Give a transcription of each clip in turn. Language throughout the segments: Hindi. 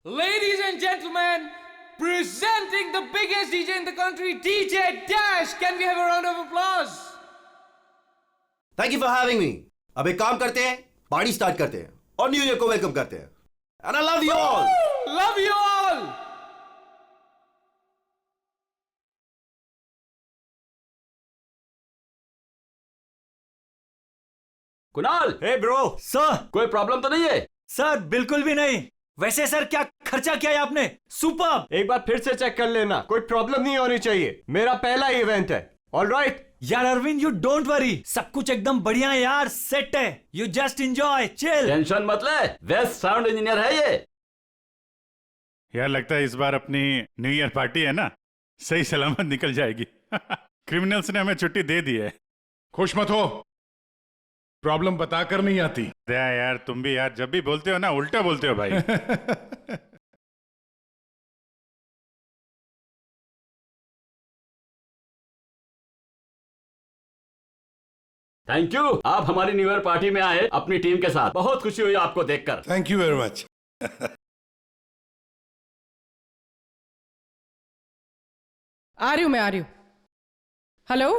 Ladies and gentlemen, presenting the biggest DJ in the country, DJ Dash. Can we have a round of applause? Thank you for having me. अब एक काम करते हैं, पार्टी स्टार्ट करते हैं और न्यू ईयर को वेलकम करते हैं। And I love you all. Love you all. Kunal, hey bro sir. कोई प्रॉब्लम तो नहीं है? सर बिल्कुल भी नहीं। वैसे सर क्या खर्चा किया है आपने? सुपर। एक बार फिर से चेक कर लेना, कोई प्रॉब्लम नहीं होनी चाहिए। मेरा पहला इवेंट है। ऑलराइट यार अरविंद यू डोंट वरी, सब कुछ एकदम बढ़िया है यार, सेट है। You just enjoy, chill. Tension मत ले, बेस्ट साउंड इंजीनियर है ये। यार लगता है इस बार अपनी न्यू ईयर पार्टी है ना, सही सलामत निकल जाएगी। क्रिमिनल्स ने हमें छुट्टी दे दी है। खुश मत हो, प्रॉब्लम बताकर नहीं आती। यार तुम भी यार जब भी बोलते हो ना उल्टा बोलते हो भाई। थैंक यू, आप हमारी न्यू ईयर पार्टी में आए अपनी टीम के साथ। बहुत खुशी हुई आपको देखकर। Thank you very much. आ रही हूँ। हेलो,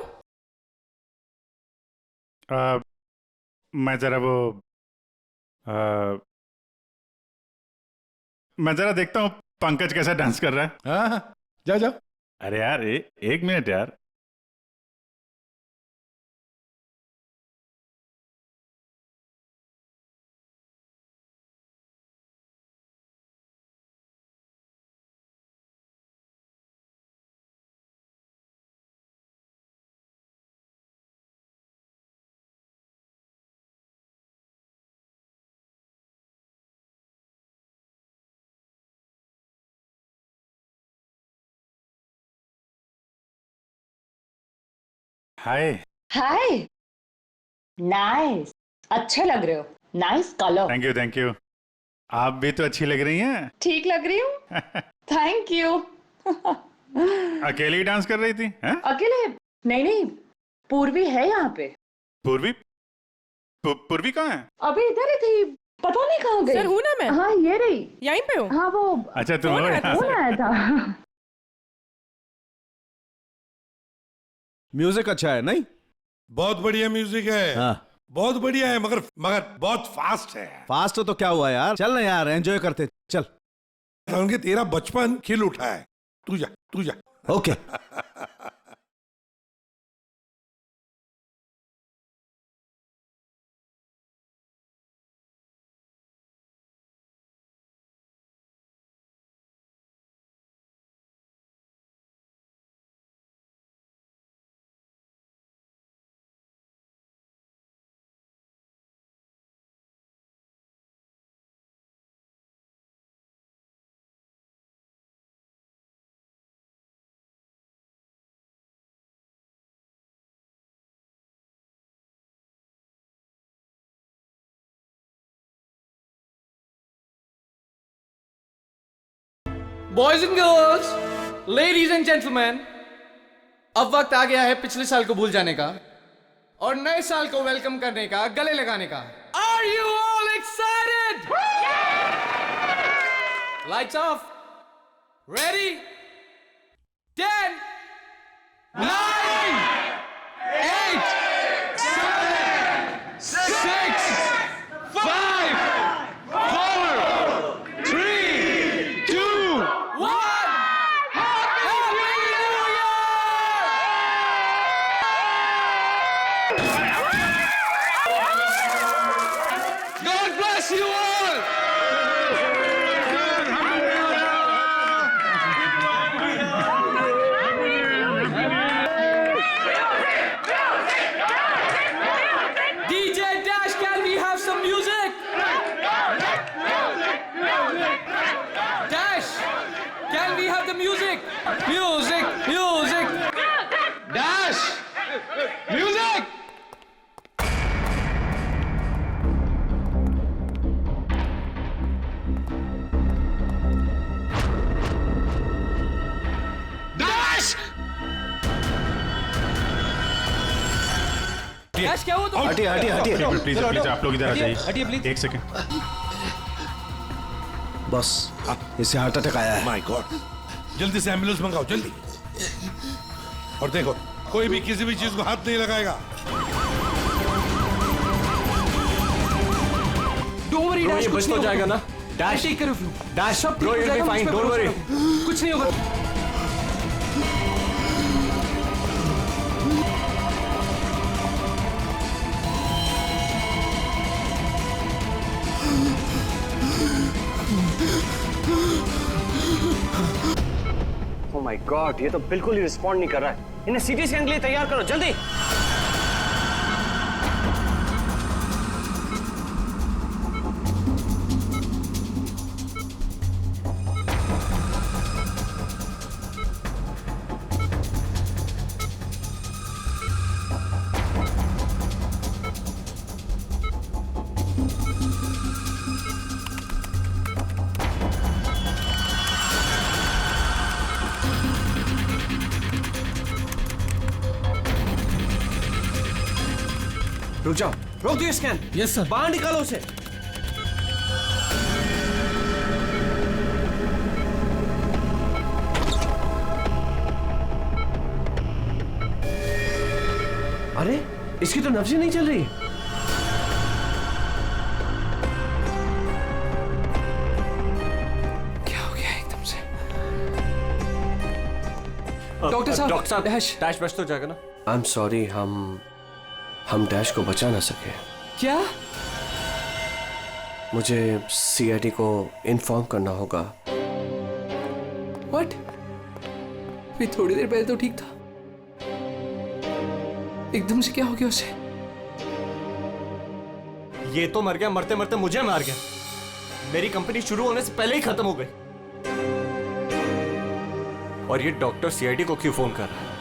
मैं जरा मैं जरा देखता हूँ पंकज कैसा डांस कर रहा है। हाँ जा जा। अरे यार एक मिनट यार। हाय। हाय, नाइस, अच्छे लग रहे हो। Nice colour. Thank you. आप भी तो अच्छी लग रही हैं। ठीक लग रही हूँ। Thank you. अकेली डांस कर रही थी हैं? अकेले नहीं, पूर्वी है यहाँ पे। पूर्वी कहाँ है? अभी इधर ही थी, पता नहीं कहाँ गई। सर हूँ ना मैं। हाँ ये रही, यहीं पे हूँ। हाँ वो अच्छा तुम हो यहाँ कौन से। आया था? म्यूजिक अच्छा है नहीं? बहुत बढ़िया म्यूजिक है। हाँ। बहुत बढ़िया है, मगर बहुत फास्ट है। फास्ट हो तो क्या हुआ यार, चल ना यार एंजॉय करते चल। उनके तेरा बचपन खिल उठा है। तू जा। Okay. Boys and girls, ladies and gentlemen, अब वक्त आ गया है पिछले साल को भूल जाने का और नए साल को वेलकम करने का, गले लगाने का। Are you all excited? Lights off. Ready? 10, 9, 8, 7, 6, 5, 4, 3, 2, 1. Happy New Year! God bless you all! DJ Dash, can we have some music? Dash, can we have the music? Music! Dash, music! Dash! Dash, क्या हुआ तुम? हटिए प्लीज आप लोग इधर आ जाइए। हटिए, please. एक सेकंड। बॉस, इसे हार्ट अटैक आया है। माय गॉड, जल्दी से एम्बुलेंस मंगाओ, जल्दी। और देखो, कोई भी किसी भी चीज को हाथ नहीं लगाएगा। डोंट वरी डैश, ये बच तो जाएगा ना? Dash take care of you. Dash, सब ठीक ब्रो, हो you'll be जाएगा, fine, मुझ पे don't भरोसा worry। करो। कुछ नहीं होगा। ओह माय गॉड, ये तो बिल्कुल ही रिस्पॉन्ड नहीं कर रहा है। इन्हें सीटी स्कैन के लिए तैयार करो, जल्दी। रुक जाओ, रोक दो स्कैन। Yes sir. बाहर निकालो उसे। अरे, इसकी तो नब्ज ही नहीं चल रही। क्या हो गया एकदम से? डॉक्टर साहब, डॉक्टर साहब, डैश। डैश बच तो जाएगा ना? आई एम सॉरी, हम डैश को बचा ना सके। क्या? मुझे सीआईडी को इन्फॉर्म करना होगा। व्हाट? भी थोड़ी देर पहले तो ठीक था, एकदम से क्या हो गया उसे? ये तो मर गया, मरते मरते मुझे मार गया। मेरी कंपनी शुरू होने से पहले ही खत्म हो गई। और ये डॉक्टर सीआईडी को क्यों फोन कर रहा है?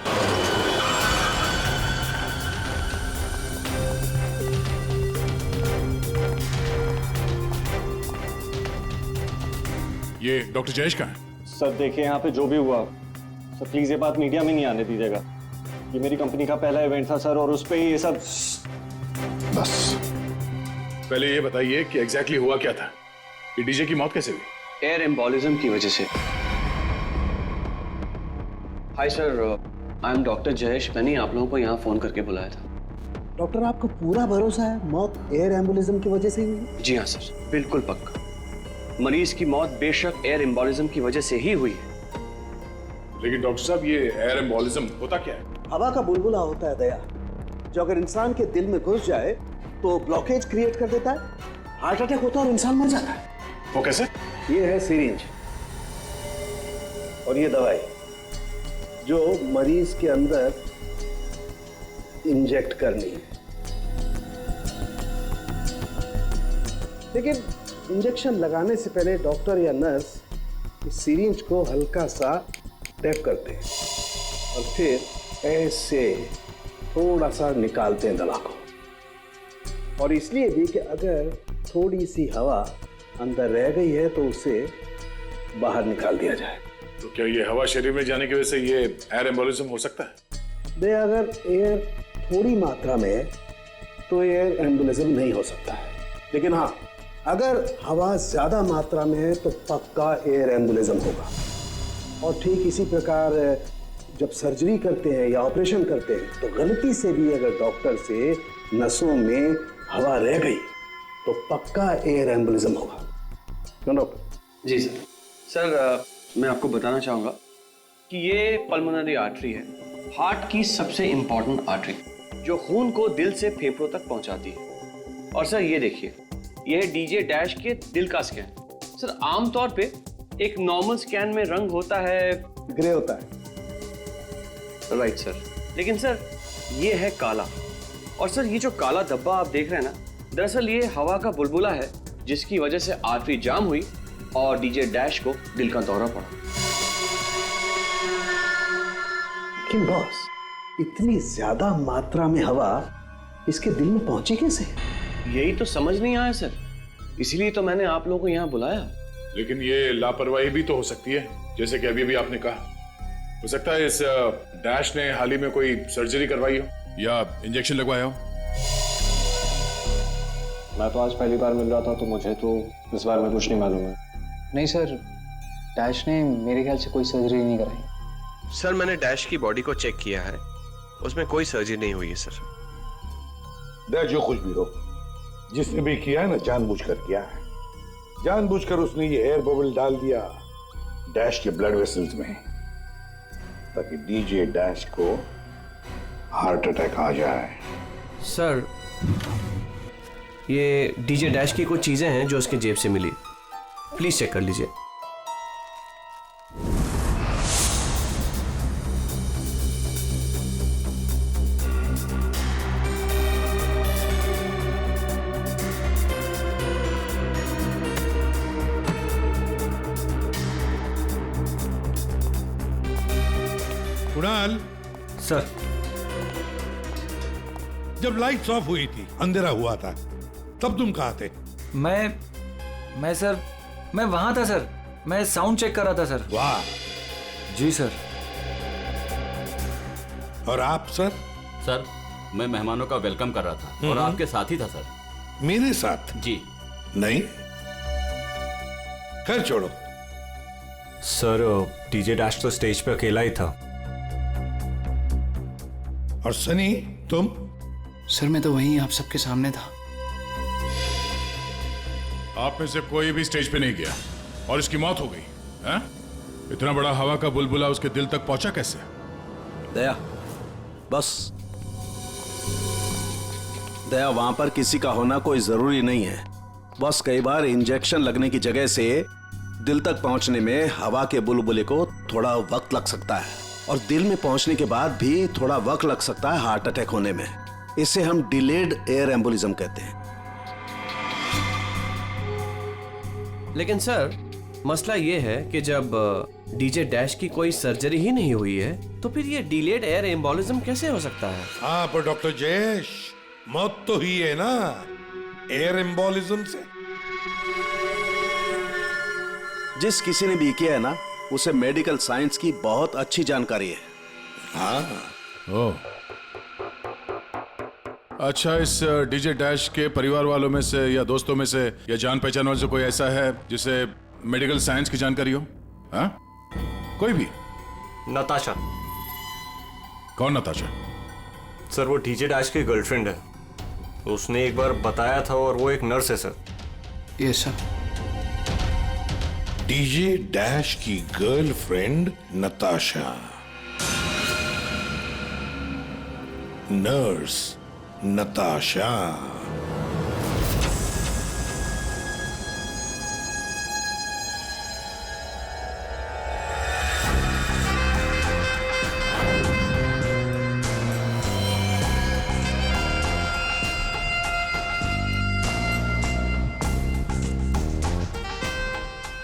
ये डॉक्टर जयेश का है? सर देखिए, यहाँ पे जो भी हुआ सर, प्लीज ये बात मीडिया में नहीं आने दीजिएगा। ये मेरी कंपनी का पहला इवेंट था सर, और उस पे ही ये सब। बस पहले ये बताइए कि एग्जैक्टली हुआ क्या था? ये डीजे की मौत कैसे हुई? एयर एम्बोलिज्म की वजह से। Hi sir, I am doctor Jayesh. मैंने आप लोगों को यहाँ फोन करके बुलाया था। डॉक्टर, आपको पूरा भरोसा है मौत एयर एम्बुलिज्म की वजह से हुई? जी हाँ सर, बिल्कुल पक्का। मरीज की मौत बेशक एयर एम्बोलिज्म की वजह से ही हुई है। लेकिन डॉक्टर साहब, ये एयर एम्बोलिज्म होता क्या है? हवा का बुलबुला होता है दया, जो अगर इंसान के दिल में घुस जाए तो ब्लॉकेज क्रिएट कर देता है, हार्ट अटैक होता है और इंसान मर जाता है। वो कैसे? ये है सिरिंज और ये दवाई जो मरीज के अंदर इंजेक्ट करनी है। लेकिन इंजेक्शन लगाने से पहले डॉक्टर या नर्स इस सिरिंज को हल्का सा टैप करते हैं और फिर ऐसे थोड़ा सा निकालते हैं दवा को। और इसलिए भी कि अगर थोड़ी सी हवा अंदर रह गई है तो उसे बाहर निकाल दिया जाए। तो क्या ये हवा शरीर में जाने की वजह से ये एयर एम्बोलिज्म हो सकता है? अगर एयर थोड़ी मात्रा में है तो एयर एम्बुलिज्म नहीं हो सकता है, लेकिन हाँ, अगर हवा ज्यादा मात्रा में है तो पक्का एयर एम्बुलिज्म होगा। और ठीक इसी प्रकार जब सर्जरी करते हैं या ऑपरेशन करते हैं तो गलती से भी अगर डॉक्टर से नसों में हवा रह गई तो पक्का एयर एम्बुलिज्म होगा। क्यों डॉक्टर? जी सर। सर, मैं आपको बताना चाहूँगा कि ये पल्मोनरी आर्टरी है, हार्ट की सबसे इंपॉर्टेंट आर्टरी, जो खून को दिल से फेफड़ों तक पहुंचाती है। और सर ये देखिए, यह है डीजे डैश के दिल का स्कैन। सर, आमतौर पे एक नॉर्मल स्कैन में रंग होता है, ग्रे होता है। राइट सर, लेकिन सर ये है काला। और सर ये जो काला धब्बा आप देख रहे हैं ना, दरअसल ये हवा का बुलबुला है, जिसकी वजह से आर्टरी जाम हुई और डीजे डैश को दिल का दौरा पड़ा। लेकिन बॉस, इतनी ज्यादा मात्रा में हवा इसके दिल में पहुंची कैसे? यही तो समझ नहीं आया सर, इसीलिए तो मैंने आप लोगों को यहाँ बुलाया। लेकिन ये लापरवाही भी तो हो सकती है, जैसे कि अभी भी आपने कहा। हो सकता है इस डैश ने हाल ही में कोई सर्जरी करवाई हो या इंजेक्शन लगवाया हो। मैं तो आज पहली बार मिल रहा था, तो मुझे तो इस बारे में कुछ नहीं मालूम है। नहीं सर, डैश ने मेरे ख्याल से कोई सर्जरी नहीं कराई। सर मैंने डैश की बॉडी को चेक किया है, उसमें कोई सर्जरी नहीं हुई है सर। देख जो कुछ भी हो, जिसने भी किया है ना जानबूझकर किया है। जानबूझकर उसने ये एयर बबल डाल दिया डैश के ब्लड वेसल्स में, ताकि डीजे डैश को हार्ट अटैक आ जाए। सर ये डीजे डैश की कुछ चीजें हैं जो उसके जेब से मिली, प्लीज चेक कर लीजिए। कुणाल, सर, जब लाइट्स ऑफ हुई थी, अंधेरा हुआ था, तब तुम कहाँ थे? मैं सर, मैं वहां था सर। मैं साउंड चेक कर रहा था सर। वाह। जी सर। और आप सर? सर मैं मेहमानों का वेलकम कर रहा था और आपके साथ ही था सर। मेरे साथ? जी नहीं, खैर छोड़ो। सर डीजे डैश तो स्टेज पे अकेला ही था। और सनी तुम? सर मैं तो वहीं आप सबके सामने था। आप में से कोई भी स्टेज पे नहीं गया और इसकी मौत हो गई है? इतना बड़ा हवा का बुलबुला उसके दिल तक पहुंचा कैसे? दया, बस दया, वहां पर किसी का होना कोई जरूरी नहीं है। बस कई बार इंजेक्शन लगने की जगह से दिल तक पहुंचने में हवा के बुलबुले को थोड़ा वक्त लग सकता है, और दिल में पहुंचने के बाद भी थोड़ा वक्त लग सकता है हार्ट अटैक होने में। इसे हम डिलेड एयर एम्बोलिज्म कहते हैं। लेकिन सर मसला ये है कि जब डीजे डैश की कोई सर्जरी ही नहीं हुई है तो फिर ये डिलेड एयर एम्बोलिज्म कैसे हो सकता है? हाँ पर डॉक्टर जयेश, मौत तो हुई है ना एयर एम्बोलिज्म से। जिस किसी ने भी किया है ना, उसे मेडिकल साइंस की बहुत अच्छी जानकारी है। हाँ। ओह, अच्छा, इस डीजे डैश के परिवार वालों में से या दोस्तों में से या जान पहचान वालों से कोई ऐसा है जिसे मेडिकल साइंस की जानकारी हो? हाँ? कोई भी? नताशा। कौन नताशा? सर वो डीजे डैश की गर्लफ्रेंड है, उसने एक बार बताया था, और वो एक नर्स है sir. Yes sir. DJ dash की गर्लफ्रेंड नताशा, नर्स नताशा।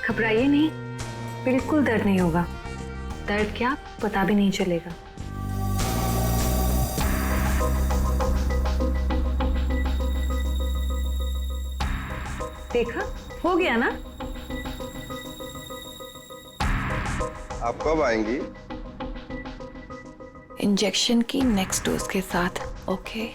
घबराइए नहीं, बिल्कुल दर्द नहीं होगा। दर्द क्या, पता भी नहीं चलेगा। देखा, हो गया ना? आप कब आएंगी? इंजेक्शन की नेक्स्ट डोज के साथ। Okay.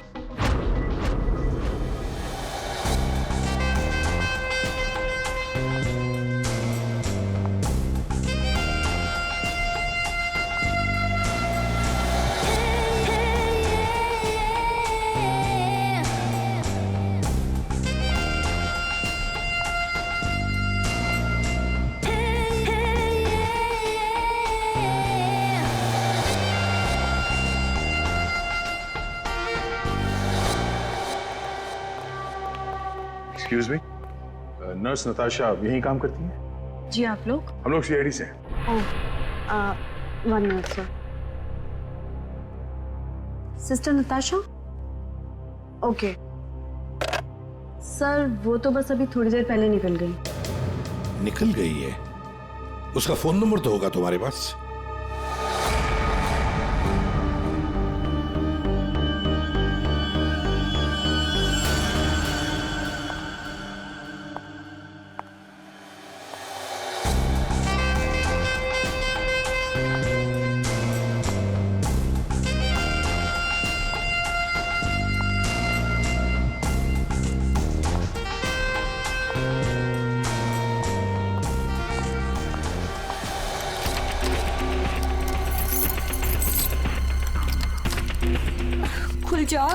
Excuse me, nurse Natasha यहीं काम करती है? जी, आप लोग? हम लोग सीआईडी से हैं। ओह, 1 minute sir. Sister Natasha? Okay sir, वो तो बस अभी थोड़ी देर पहले निकल गई। निकल गई है? उसका फोन नंबर तो होगा तुम्हारे पास? जा,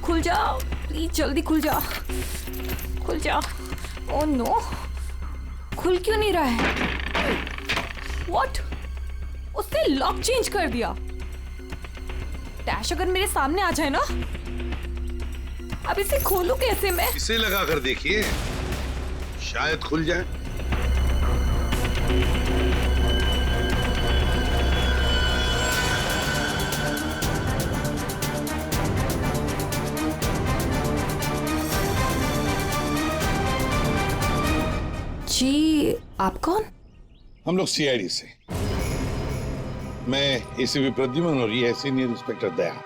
खुल जा, प्लीज जल्दी खुल जा, खुल जा। ओह नो, खुल क्यों नहीं रहा है? व्हाट? उसने लॉक चेंज कर दिया। डैश अगर मेरे सामने आ जाए ना, अब इसे खोलूं कैसे मैं? इसे लगा कर देखिए, शायद खुल जाए। जी, आप कौन? हम लोग सीआईडी से। मैं एसीपी प्रद्युमन और ये है सीनियर इंस्पेक्टर दया।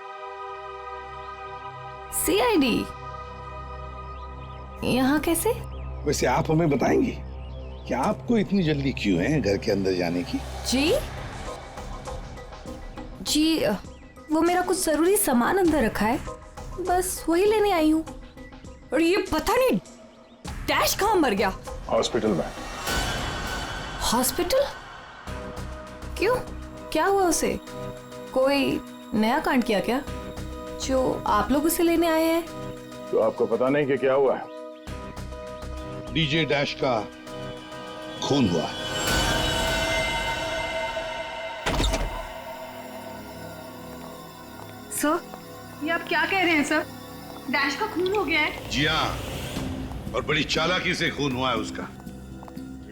सीआईडी यहाँ कैसे? वैसे आप हमें बताएंगी कि आपको इतनी जल्दी क्यों है घर के अंदर जाने की? जी, वो मेरा कुछ जरूरी सामान अंदर रखा है, बस वही लेने आई हूँ। और ये पता नहीं डैश कहाँ मर गया? हॉस्पिटल में। हॉस्पिटल? क्यों, क्या हुआ उसे? कोई नया कांड किया क्या जो आप लोग उसे लेने आए हैं? तो आपको पता नहीं कि क्या हुआ है? डीजे डैश का खून हुआ। सर, ये आप क्या कह रहे हैं सर? डैश का खून हो गया है? जी हाँ, और बड़ी चालाकी से खून हुआ है उसका।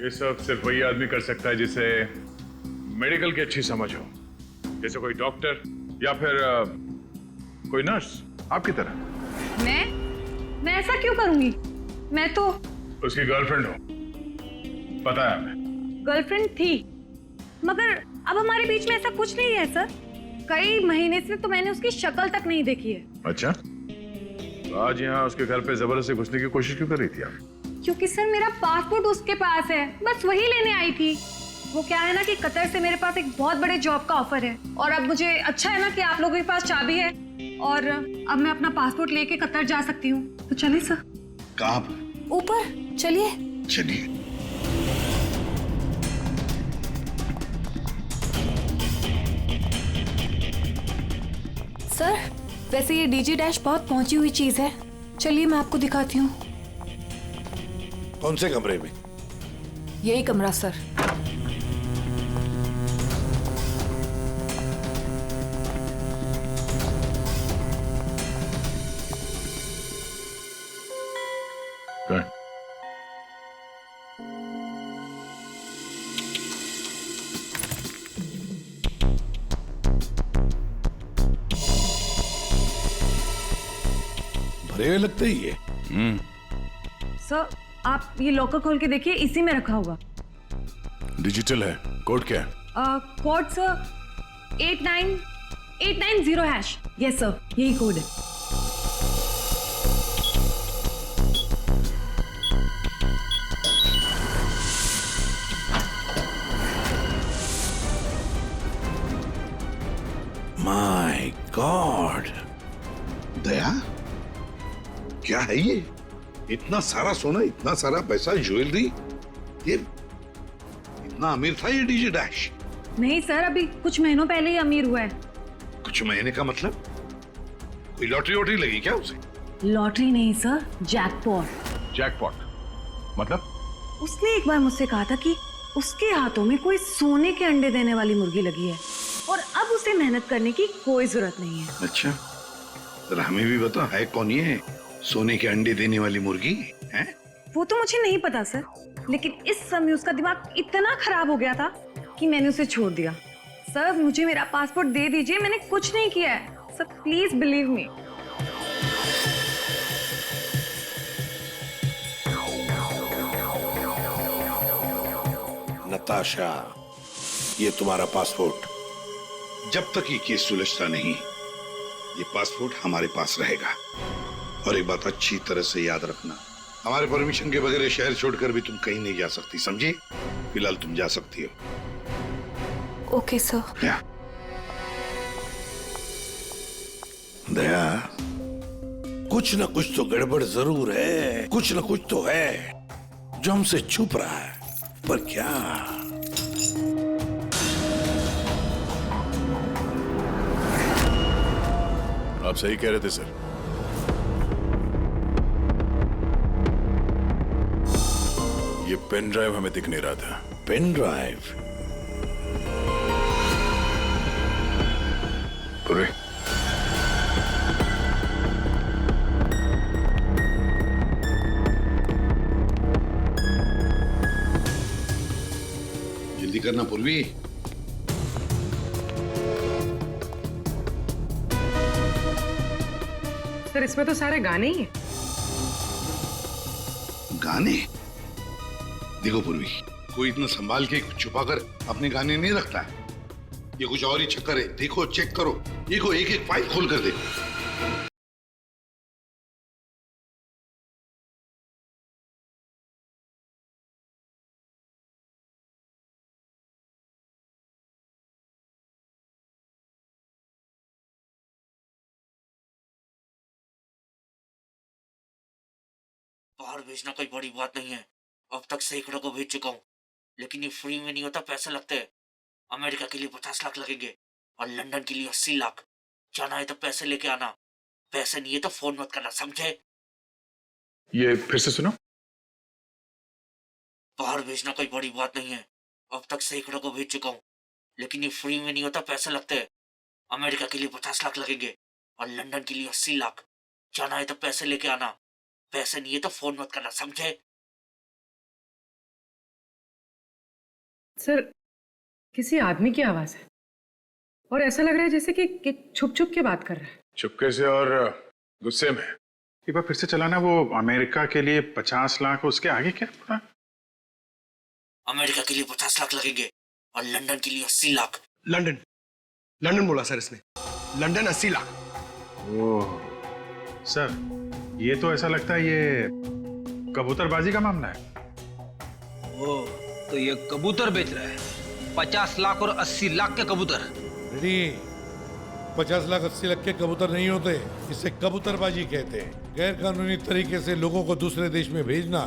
ये सब सिर्फ वही आदमी कर सकता है जिसे मेडिकल की अच्छी समझ हो, जैसे कोई डॉक्टर या फिर कोई नर्स आपकी तरह। मैं ऐसा क्यों करूंगी? मैं तो उसकी गर्लफ्रेंड हो, पता है हमें। गर्लफ्रेंड थी, मगर अब हमारे बीच में ऐसा कुछ नहीं है सर। कई महीने से तो मैंने उसकी शक्ल तक नहीं देखी है। अच्छा, तो आज यहाँ उसके घर पे जबरदस्ती घुसने की कोशिश क्यों कर रही थी आप? क्योंकि सर मेरा पासपोर्ट उसके पास है, बस वही लेने आई थी। वो क्या है ना कि कतर से मेरे पास एक बहुत बड़े जॉब का ऑफर है, और अब मुझे अच्छा है ना कि आप लोगों के पास चाबी है, और अब मैं अपना पासपोर्ट लेके कतर जा सकती हूँ। तो चलिए सर। कहाँ पर? ऊपर चलिए। चलिए। सर, वैसे ये डीजे डैश बहुत पहुंची हुई चीज है, चलिए मैं आपको दिखाती हूँ। कौन से कमरे में? यही कमरा सर। भरे हुए लगते ही ये। सर, आप ये लॉकर खोल के देखिए, इसी में रखा होगा। डिजिटल है। कोड क्या है? Code sir 89890#। यस सर, यही कोड है। माय गॉड, दया, क्या है ये? इतना सारा सोना, इतना सारा पैसा, ज्वेलरी, ये इतना अमीर था ये डीजे डैश? नहीं सर, अभी कुछ महीनों पहले ही अमीर हुआ है। कुछ महीने का मतलब? कोई लॉटरी वॉटरी लगी क्या उसे? लॉटरी नहीं सर, जैकपॉट। जैकपॉट मतलब? उसने एक बार मुझसे कहा था कि उसके हाथों में कोई सोने के अंडे देने वाली मुर्गी लगी है, और अब उसे मेहनत करने की कोई जरूरत नहीं है। अच्छा, तो हमें भी बता, है कौन ये सोने के अंडे देने वाली मुर्गी है? वो तो मुझे नहीं पता सर, लेकिन इस समय उसका दिमाग इतना खराब हो गया था कि मैंने उसे छोड़ दिया। सर, मुझे मेरा पासपोर्ट दे दीजिए, मैंने कुछ नहीं किया है sir, please believe me. Natasha, ये तुम्हारा पासपोर्ट, जब तक ये केस सुलझता नहीं, ये पासपोर्ट हमारे पास रहेगा। और एक बात अच्छी तरह से याद रखना, हमारे परमिशन के बगैर शहर छोड़कर भी तुम कहीं नहीं जा सकती, समझे? फिलहाल तुम जा सकती हो। Okay sir. दया, कुछ ना कुछ तो गड़बड़ जरूर है, कुछ ना कुछ तो है जो हमसे छुप रहा है, पर क्या? आप सही कह रहे थे सर। ये पेन ड्राइव हमें दिख नहीं रहा था। Pen drive? पूरे जल्दी करना पूर्वी। सर इसमें तो सारे गाने ही हैं। गाने? देखो पूर्वी, कोई इतना संभाल के छुपाकर अपने गाने नहीं रखता है। ये कुछ और ही चक्कर है। देखो, चेक करो, देखो, एक एक फाइल खोल कर देखो। बाहर भेजना कोई बड़ी बात नहीं है। अब तक सैकड़ों को भेज चुका हूँ, लेकिन ये फ्री में नहीं होता, पैसे लगते हैं। अमेरिका के लिए 50 लाख लगेंगे और लंदन के लिए 80 लाख। जाना है तो पैसे लेके आना, पैसे नहीं है तो फोन मत करना, समझे? ये फिर से सुनो। बाहर भेजना कोई बड़ी बात नहीं है। अब तक सैकड़ों को भेज चुका हूँ, लेकिन ये फ्री में नहीं होता, पैसे लगते हैं। अमेरिका के लिए 50 लाख लगेंगे और लंदन के लिए 80 लाख। जाना है तो पैसे लेके आना, पैसे नहीं है तो फोन मत करना, समझे? सर किसी आदमी की आवाज है और ऐसा लग रहा है जैसे कि छुप छुप के बात कर रहा है। चुपके से और गुस्से में। एक बार फिर से चलाना। वो अमेरिका के लिए 50 लाख, उसके आगे क्या पड़ा? अमेरिका के लिए 50 लाख लगेंगे और लंदन के लिए 80 लाख। लंदन लंदन बोला सर इसने। लंदन 80 लाख। ओह सर, ये तो ऐसा लगता है ये कबूतरबाजी का मामला है। ओ, तो ये कबूतर बेच रहा है। 50 लाख और 80 लाख के कबूतर। नहीं, 50 लाख 80 लाख के कबूतर नहीं होते, इसे कबूतरबाजी कहते हैं। गैर कानूनी तरीके से लोगों को दूसरे देश में भेजना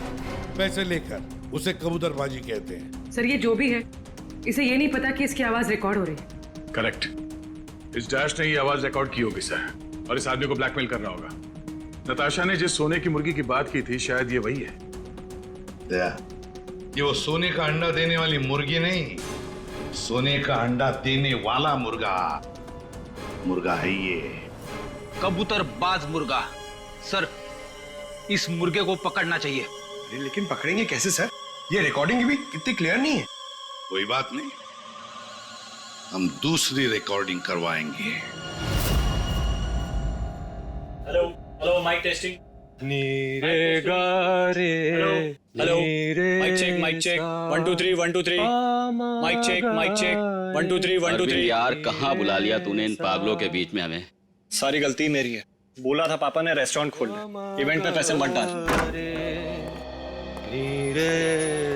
पैसे लेकर, उसे कबूतरबाजी कहते हैं। सर ये जो भी है, इसे ये नहीं पता कि इसकी आवाज रिकॉर्ड हो रही है। करेक्ट। इस डैश ने ये आवाज रिकॉर्ड की होगी सर, और इस आदमी को ब्लैकमेल कर रहा होगा। नताशा ने जिस सोने की मुर्गी की बात की थी, शायद ये वही है। ये वो सोने का अंडा देने वाली मुर्गी नहीं, सोने का अंडा देने वाला मुर्गा है ये। कबूतरबाज मुर्गा। सर इस मुर्गे को पकड़ना चाहिए। अरे लेकिन पकड़ेंगे कैसे सर? ये रिकॉर्डिंग भी कितनी क्लियर नहीं है। कोई बात नहीं, हम दूसरी रिकॉर्डिंग करवाएंगे। Hello hello, mic testing. नीरे गारे। Hello, mic check, mic check, 1 2 3 1 2 3। Mic check, mic check, 1 2 3 1 2 3। यार कहाँ बुला लिया तूने इन पागलों के बीच में हमें? सारी गलती मेरी है। बोला था पापा ने रेस्टोरेंट खोलना, इवेंट पे पैसे मत डाल।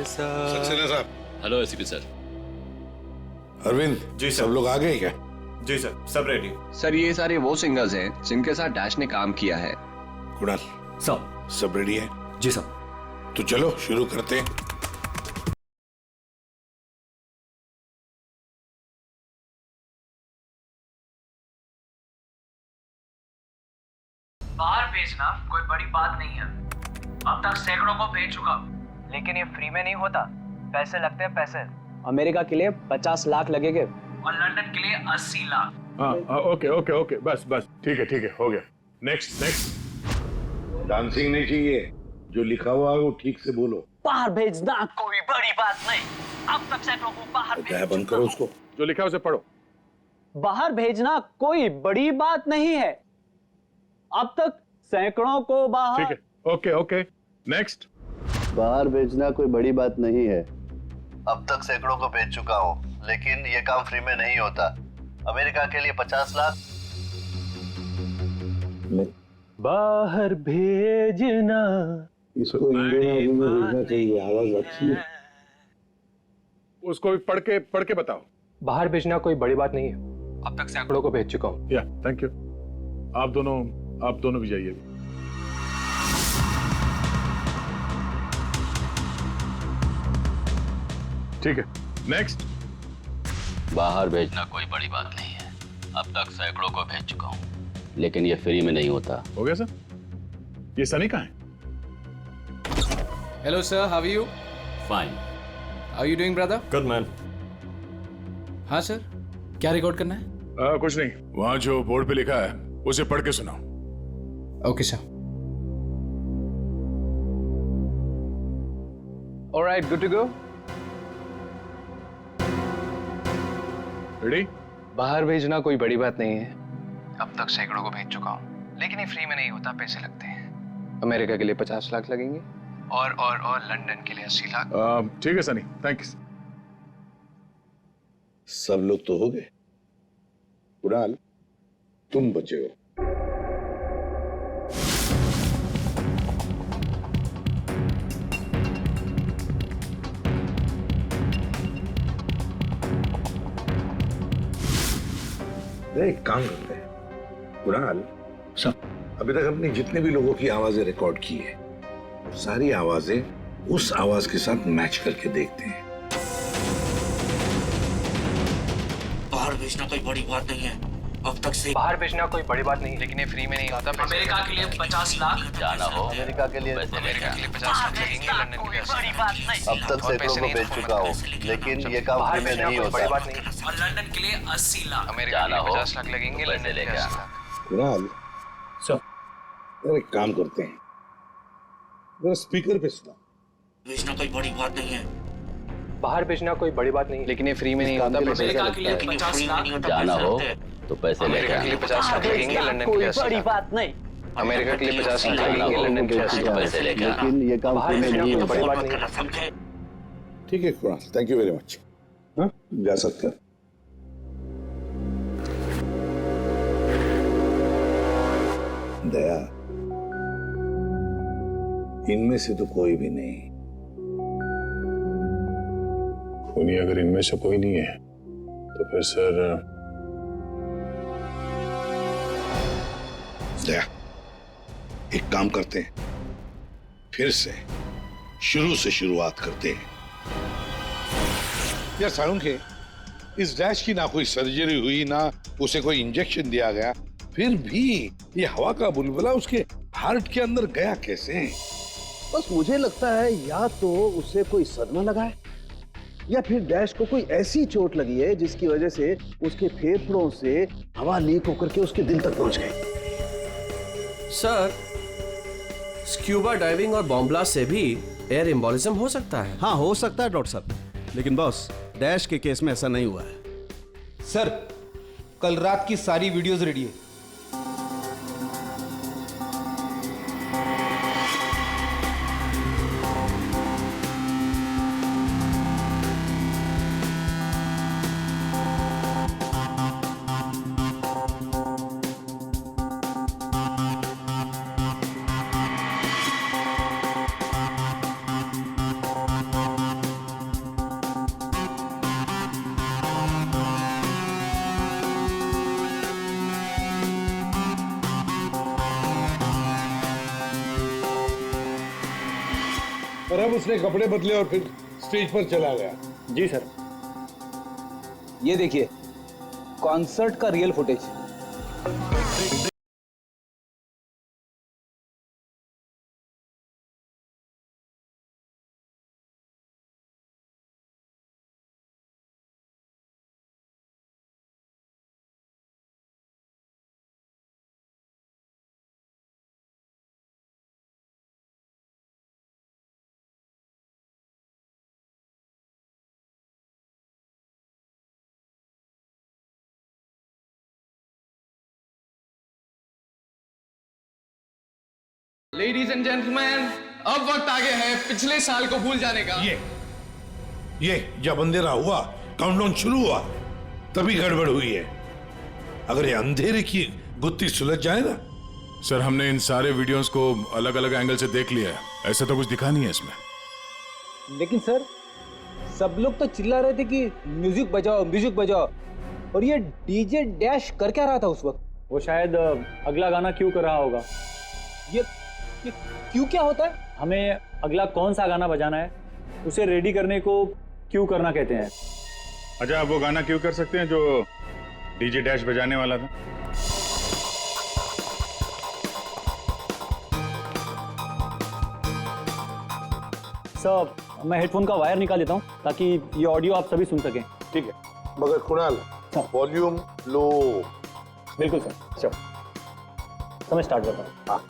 सक्सेना साहब। Hello ACP sir. Arvind ji, सब लोग आ गए क्या? जी सर, सब रेडी। सर ये सारे वो सिंगर्स हैं जिनके साथ डैश ने काम किया है। कुणाल सब रेडी है? जी सर। तो चलो शुरू करते हैं। बाहर भेजना कोई बड़ी बात नहीं है। अब तक सैकड़ों को भेज चुका, लेकिन ये फ्री में नहीं होता, पैसे लगते हैं, पैसे। अमेरिका के लिए 50 लाख लगेंगे और लंदन के लिए 80 लाख। हाँ, ओके ओके ओके, बस बस, ठीक है, हो गया। Next next. डांसिंग नहीं चाहिए, जो लिखा हुआ है वो ठीक से बोलो। बाहर भेजना कोई बड़ी बात नहीं। अब तक सैकड़ों को बाहर भेज। बंद करो उसको। जो लिखा है उसे पढ़ो। बाहर भेजना कोई बड़ी बात नहीं है। अब तक सैकड़ों को बाहर। ठीक है, ओके ओके, नेक्स्ट। बाहर भेजना कोई बड़ी बात नहीं है। अब तक सैकड़ों को भेज चुका हूँ, लेकिन ये काम फ्री में नहीं होता। अमेरिका के लिए 50 लाख। बाहर भेजना। इसको इंडियन में भेजना चाहिए, आवाज अच्छी है। उसको भी पढ़ के बताओ। बाहर भेजना कोई बड़ी बात नहीं है। अब तक सैकड़ों को भेज चुका हूँ। या थैंक यू। आप दोनों भी जाइए। ठीक है, नेक्स्ट। बाहर भेजना कोई बड़ी बात नहीं है। अब तक सैकड़ों को भेज चुका हूँ, लेकिन ये फ्री में नहीं होता। हो गया सर? ये सनी कहाँ है? Hello sir, how are you? Fine. How you doing, brother? Good man. हाँ सर, क्या रिकॉर्ड करना है? कुछ नहीं, वहां जो बोर्ड पे लिखा है उसे पढ़ के सुनाओ। Okay sir. All right, good to go. Ready? बाहर भेजना कोई बड़ी बात नहीं है। अब तक सैकड़ों को भेज चुका हूँ, लेकिन ये फ्री में नहीं होता, पैसे लगते हैं। अमेरिका के लिए 50 लाख लगेंगे और लंदन के लिए 80 लाख। ठीक है सनी, थैंक्स। सब लोग तो हो गए, कुणाल तुम बचे हो। एक काम करते हैं कुणाल, अभी तक हमने जितने भी लोगों की आवाजें रिकॉर्ड की है, सारी आवाजें उस आवाज के साथ मैच करके देखते हैं। बाहर भेजना कोई बड़ी बात नहीं है। अब तक से बाहर भेजना कोई बड़ी बात नहीं, लेकिन ये फ्री में नहीं होता। अमेरिका के लिए 50 लाख जाना हो अमेरिका के लिए 50 लाख लगेंगे, लंदन के लिए 80 लाख। अब तक सैकड़ों को भेज चुका हूँ, लेकिन ये काम फ्री में नहीं होता। बड़ी बात नहीं। और लंदन के लिए 80 लाख। अमेरिका के लिए 50 लाख लगेंगे, लंदन के लिए 80 लाख। कुणाल सर एक काम करते हैं, जरा स्पीकर पे सुना। भेजना कोई बड़ी बात नहीं है। बाहर भेजना कोई बड़ी बात नहीं, लेकिन ये फ्री में नहीं होता। अमेरिका के लिए 50 लाख। जाना हो तो पैसे लेके अमेरिका के लिए 50 लाख लगेंगे, लंदन के लिए 80 लाख। बात नहीं। अमेरिका के लिए 50 लाख लगेंगे, लंदन के लिए 80 लाख। पैसे लेके लेकिन ये काम बाहर फ्री में भेजना नहीं कोई होता। बड़ी बात नहीं। ठीक है Kunal, thank you very much. हाँ जा सकते हैं। दया, इनमें से तो कोई भी नहीं। खूनी अगर इनमें से कोई नहीं है तो फिर सर दया, एक काम करते हैं, फिर से शुरू से शुरुआत करते हैं। यार सालुंखे, इस डैश की ना कोई सर्जरी हुई, ना उसे कोई इंजेक्शन दिया गया, फिर भी ये हवा का बुलबुला उसके हार्ट के अंदर गया कैसे? बस मुझे लगता है या तो उसे कोई सदमा लगा है, या फिर डैश को कोई ऐसी चोट लगी है जिसकी वजह से उसके फेफड़ों से हवा लीक होकर के उसके दिल तक पहुंच गई। सर, स्क्यूबा डाइविंग और बॉम्ब ब्लास्ट से भी एयर एम्बोलिज्म हो सकता है। हाँ हो सकता है डॉक्टर साहब, लेकिन बॉस डैश के केस में ऐसा नहीं हुआ है। सर, कल रात की सारी वीडियोस रेडी है। और अब उसने कपड़े बदले और फिर स्टेज पर चला गया। जी सर, ये देखिए कॉन्सर्ट का real footage. Ladies and gentleman, अब वक्त आ गया है पिछले साल को भूल जाने का। ये जब अंधेरा हुआ, काउंटडाउन शुरू हुआ, तभी गड़बड़ हुई है। अगर ये अंधेरे की गुत्थी सुलझ जाए ना। सर हमने इन सारे वीडियोस को अलग अलग एंगल से देख लिया है, ऐसा तो कुछ दिखा नहीं है इसमें। लेकिन सर, सब लोग तो चिल्ला रहे थे कि म्यूजिक बजाओ म्यूजिक बजाओ, और ये डीजे डैश कर क्या रहा था उस वक्त? वो शायद अगला गाना क्यों कर रहा होगा। ये क्यों क्या होता है? हमें अगला कौन सा गाना बजाना है उसे रेडी करने को क्यों करना कहते हैं। अच्छा, आप वो गाना क्यों कर सकते हैं जो डीजे डैश बजाने वाला था? सब मैं हेडफोन का वायर निकाल लेता हूँ ताकि ये ऑडियो आप सभी सुन सकें। ठीक है, मगर कुणाल वॉल्यूम लो। बिल्कुल सर। चलो तो मैं स्टार्ट करता हूँ। हाँ।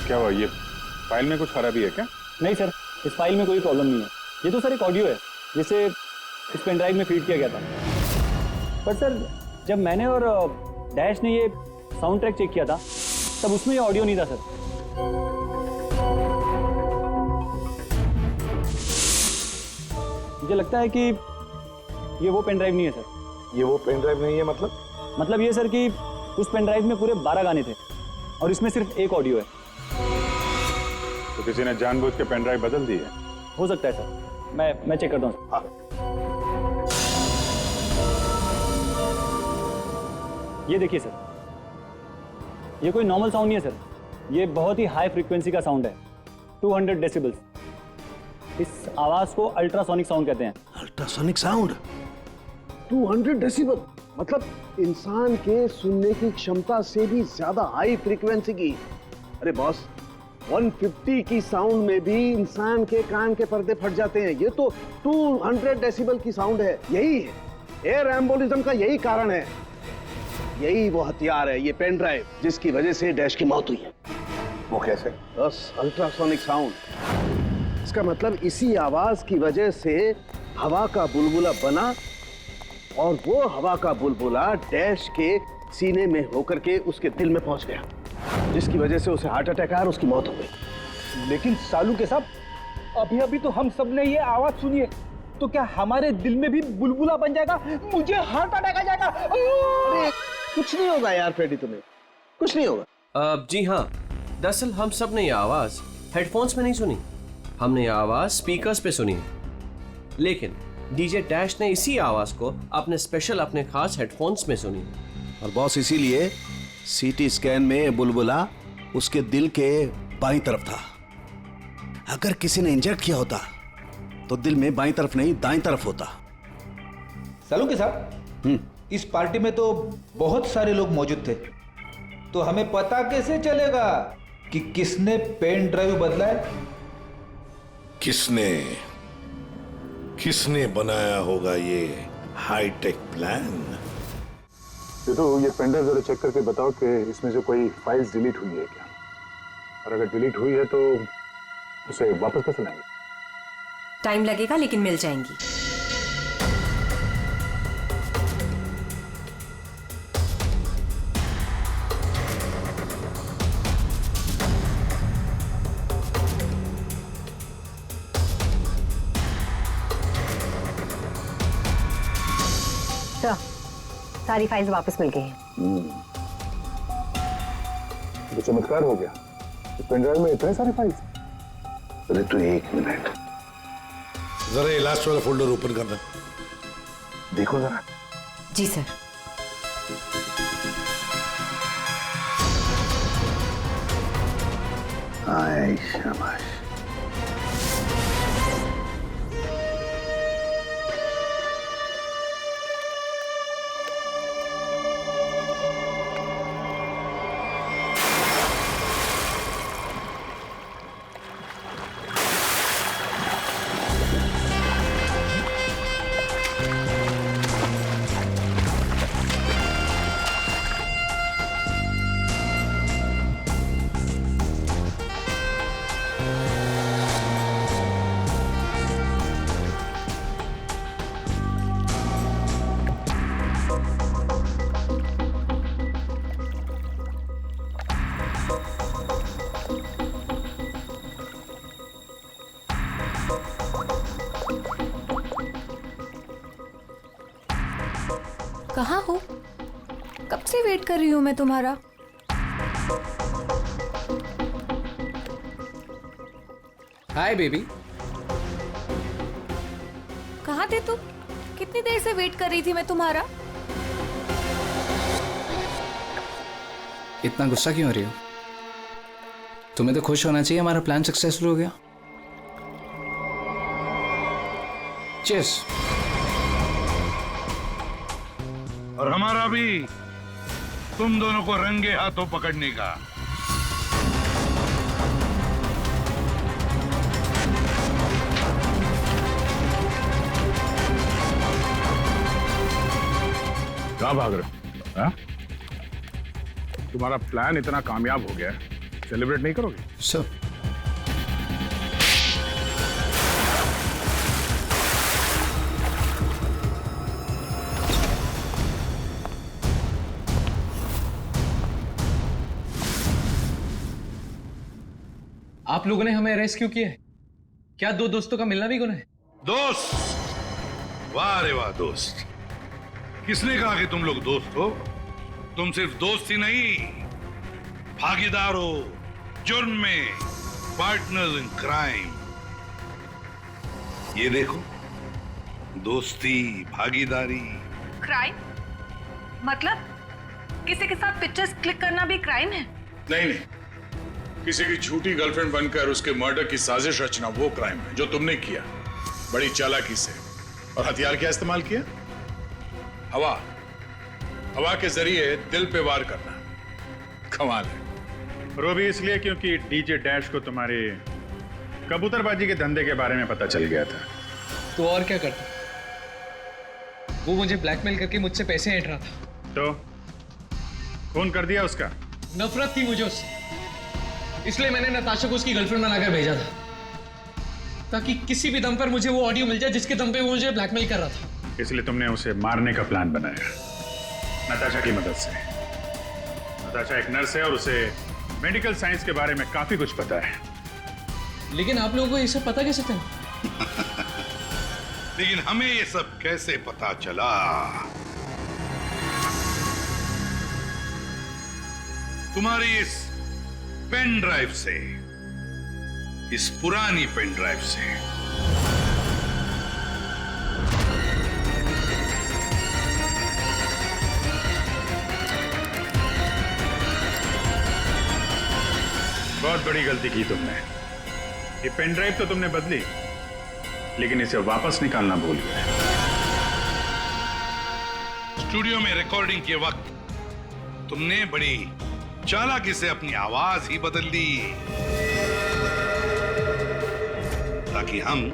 क्या हुआ, ये फाइल में कुछ खराबी है क्या? नहीं सर, इस फाइल में कोई प्रॉब्लम नहीं है। ये तो सर एक ऑडियो है जिसे इस पेन ड्राइव में फीड किया गया था। पर सर जब मैंने और डैश ने ये साउंड ट्रैक चेक किया था तब उसमें ये ऑडियो नहीं था सर। मुझे लगता है कि ये वो पेन ड्राइव नहीं है सर। ये वो पेन ड्राइव नहीं है मतलब ये सर कि उस पेन ड्राइव में पूरे 12 गाने थे और इसमें सिर्फ एक ऑडियो है। तो किसी ने जानबूझ के पेन ड्राइव बदल दी है? हो सकता है सर, मैं चेक करता हूँ। हाँ। ये देखिए सर, ये कोई नॉर्मल साउंड नहीं है सर, ये बहुत ही हाई फ्रीक्वेंसी का साउंड है, 200 डेसिबल्स। इस आवाज को अल्ट्रासोनिक साउंड कहते हैं। अल्ट्रासोनिक साउंड 200 डेसिबल, मतलब इंसान के सुनने की क्षमता से भी ज्यादा हाई फ्रीक्वेंसी की। अरे बॉस, 150 की साउंड में भी इंसान के कान के पर्दे फट जाते हैं। ये तो 200 डेसिबल की साउंड है। यही है एयर एम्बोलिज्म का, यही कारण है, यही वो हथियार है, ये पेन ड्राइव जिसकी वजह से डैश की मौत हुई है। वो कैसे? बस अल्ट्रासोनिक साउंड। इसका मतलब इसी आवाज की वजह से हवा का बुलबुला बना और वो हवा का बुलबुला डैश के सीने में होकर के उसके दिल में पहुंच गया, जिसकी वजह से उसे हार्ट अटैक आया और उसकी मौत हो गई। लेकिन सालू के साहब, अभी तो हम सब ने ये आवाज सुनी है, तो क्या हमारे दिल में भी बुलबुला बन जाएगा? मुझे हार्ट अटैक आ जाएगा। अरे कुछ नहीं होगा यार फ्रेडी, तुम्हें कुछ नहीं होगा। जी हाँ, दरअसल हम सब ने ये आवाज हेडफोन्स में नहीं सुनी, हमने ये आवाज स्पीकर्स पे सुनी। लेकिन डीजे डैश ने इसी आवाज को अपने खास हेडफोन्स में सुनी। और बॉस इसीलिए सीटी स्कैन में बुलबुला उसके दिल के बाईं तरफ था। अगर किसी ने इंजेक्ट किया होता तो दिल में बाईं तरफ नहीं दाईं तरफ होता। सालू के साहब, इस पार्टी में तो बहुत सारे लोग मौजूद थे, तो हमें पता कैसे चलेगा कि किसने पेन ड्राइव बदला है? किसने बनाया होगा ये हाईटेक प्लान? तो ये पेन ड्राइव जरा चेक करके बताओ कि इसमें जो कोई फाइल्स डिलीट हुई है क्या, और अगर डिलीट हुई है तो उसे वापस कैसे लाएंगे? टाइम लगेगा लेकिन मिल जाएंगी। सारी फाइल्स वापस मिल गई हैं। तो चमत्कार हो गया, इस पेन ड्राइव में इतने सारे फाइल्स। अरे तो एक मिनट, जरा ये लास्ट वाला फोल्डर ओपन करना, देखो जरा। जी सर। आए शाबाश। कहाँ हो? कब से वेट कर रही हूँ मैं तुम्हारा। Hi baby. कहाँ थे तुम? कितनी देर से वेट कर रही थी मैं तुम्हारा। इतना गुस्सा क्यों हो रही हो? तुम्हें तो खुश होना चाहिए, हमारा प्लान सक्सेसफुल हो गया। चीयर्स। और हमारा भी तुम दोनों को रंगे हाथों पकड़ने का। कहाँ भाग रहे हो? हाँ? तुम्हारा प्लान इतना कामयाब हो गया, सेलिब्रेट नहीं करोगे? सर आप लोगों ने हमें अरेस्ट क्यों किया है? क्या दो दोस्तों का मिलना भी गुनाह है? दोस्त? वाह रे वाह दोस्त। किसने कहा कि तुम लोग दोस्त हो? तुम सिर्फ दोस्त ही नहीं, भागीदार हो जुर्म में, पार्टनर्स इन क्राइम। ये देखो, दोस्ती, भागीदारी। क्राइम मतलब किसी के साथ पिक्चर्स क्लिक करना भी क्राइम है? नहीं नहीं, किसी की झूठी गर्लफ्रेंड बनकर उसके मर्डर की साजिश रचना वो क्राइम है जो तुमने किया, बड़ी चालाकी से। और हथियार क्या इस्तेमाल किया? हवा। हवा के जरिए दिल पे वार करना। कमाल है। और वो भी इसलिए क्योंकि डीजे डैश को तुम्हारे कबूतरबाजी के धंधे के बारे में पता चल गया था। तो और क्या करता? वो मुझे ब्लैकमेल करके मुझसे पैसे ऐंठ रहा था। तो खून कर दिया उसका? नफरत थी मुझे उससे, इसलिए मैंने नताशा को उसकी गर्लफ्रेंड बनाकर भेजा था, ताकि किसी भी दम पर मुझे वो ऑडियो मिल जाए जिसके दम पे वो मुझे ब्लैकमेल कर रहा था। इसलिए तुमने उसे मारने का प्लान बनाया नताशा की मदद से। नताशा एक नर्स है और उसे मेडिकल साइंस के बारे में काफी कुछ पता है। लेकिन आप लोगों को ये सब पता कैसे चला? लेकिन हमें ये सब कैसे पता चला? तुम्हारी इस पेन ड्राइव से, इस पुरानी पेन ड्राइव से। बहुत बड़ी गलती की तुमने। ये पेन ड्राइव तो तुमने बदली, लेकिन इसे वापस निकालना भूल गए। स्टूडियो में रिकॉर्डिंग के वक्त तुमने बड़ी चालाकी से अपनी आवाज ही बदल दी, ताकि हम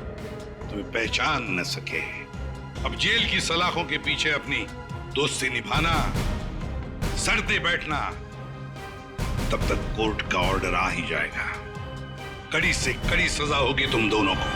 तुम्हें पहचान न सके। अब जेल की सलाखों के पीछे अपनी दोस्ती निभाना, सड़ते बैठना, तब तक कोर्ट का ऑर्डर आ ही जाएगा। कड़ी से कड़ी सजा होगी तुम दोनों को।